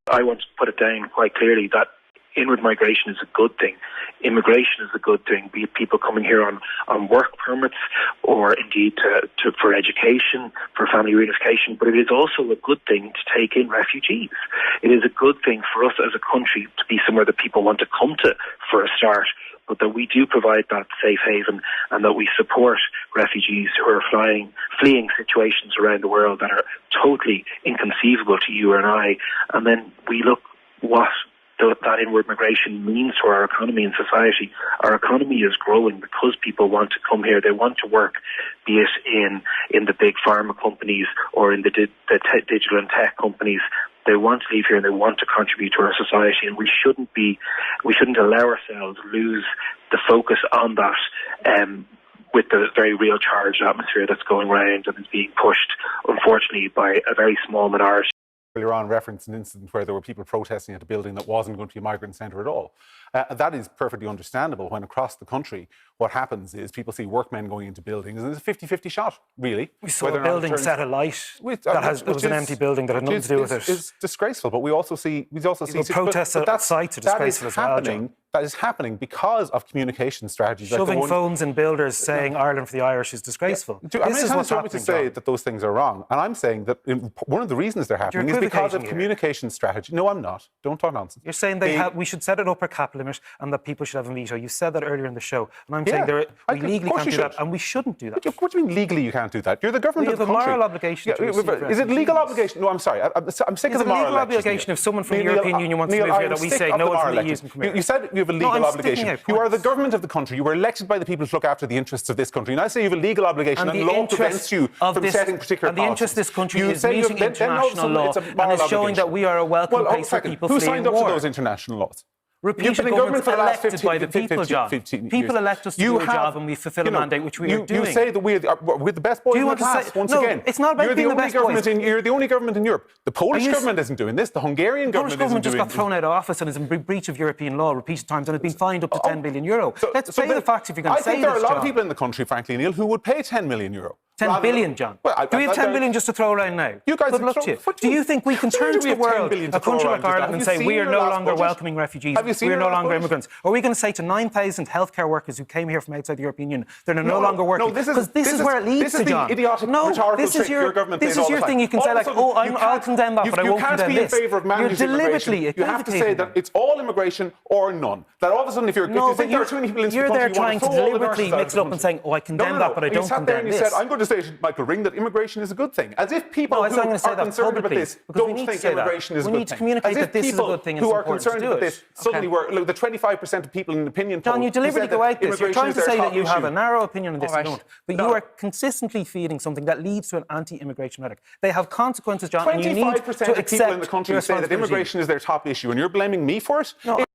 I want to put it down quite clearly that inward migration is a good thing. Immigration is a good thing, be it people coming here on work permits or indeed for education, for family reunification, but it is also a good thing to take in refugees. It is a good thing for us as a country to be somewhere that people want to come to for a start, but that we do provide that safe haven and that we support refugees who are fleeing situations around the world that are totally inconceivable to you and I, and then we look what that inward migration means to our economy and society. Our economy is growing because people want to come here. They want to work, be it in the big pharma companies or in the digital and tech companies. They want to live here and they want to contribute to our society, and we shouldn't allow ourselves lose the focus on that with the very real charged atmosphere that's going around and is being pushed, unfortunately, by a very small minority. Earlier on referenced an incident where there were people protesting at a building that wasn't going to be a migrant centre at all. That is perfectly understandable when across the country what happens is people see workmen going into buildings and there's a 50-50 shot, really. We saw a building set alight that was an empty building that had nothing to do with it. It's disgraceful, but we also see protests at sites are disgraceful as well, John. That is happening because of communication strategies. Shoving phones in builders saying Ireland for the Irish is disgraceful. This is what's happening, to say that those things are wrong. And I'm saying that one of the reasons they're happening is because of communication strategy. No, I'm not. Don't talk nonsense. You're saying we should set an upper cap limit and that people should have a veto. You said that earlier in the show. And I'm saying we legally can't do that and we shouldn't do that. What do you mean legally you can't do that? You're the government of the country. We have a moral obligation to receive refugees. Is it legal obligation? No, I'm sorry. I'm sick of the moral legal obligation if someone from the European Union wants to move here that we say no one from the EU can come here. You said you have a legal obligation. You are the government of the country. You were elected by the people to look after the interests of this country. And I say you have a legal obligation and law prevents you from setting particular policies. And the interest of this country is meeting international law and is showing that we are a welcome place for people fleeing war. Who signed up to those international laws? Repeated governments elected by the people, John. People elect us to do a job and we fulfil a mandate, which we are doing. You say that we're the best boys in the class, once again. It's not about being the best boys. You're the only government in Europe. The Polish government isn't doing this. The Hungarian government isn't doing this. The Polish government just got thrown out of office and is in breach of European law repeated times and has been fined up to €10 billion. Let's say the facts if you're going to say this, I think there are a lot of people in the country, frankly, Neil, who would pay €10 million. 10 billion, John. Do we have 10 billion just to throw around now? You guys Good luck to you. Do you think we can turn to the world, a country like Ireland, and say we are no longer welcoming refugees, we are no longer immigrants? Or are we going to say to 9,000 healthcare workers who came here from outside the European Union, they're no longer working? Because this is where it leads to, John. This is the idiotic rhetorical trick your government plays all the time. This is your thing. You can say like, I'll condemn that, but I won't condemn this. You can't be in favour of managed immigration. You have to say that it's all immigration or none. That all of a sudden, if you think there are too many people in this country, you're there trying to deliberately mix it up and saying, I condemn that, but I don't condemn this. You said, I'm going to say to Michael Ring that immigration is a good thing. As if people who are concerned about this don't think immigration is a good thing. We need to communicate that this is a good thing and it's important to do it. Who are concerned about this suddenly were the 25% of people in opinion poll. John, you deliberately go out this. You're trying to say that you have a narrow opinion on this, you don't. But you are consistently feeding something that leads to an anti-immigration rhetoric. They have consequences, John, and you need to accept 25% of people in the country say that immigration is their top issue, and you're blaming me for it? No.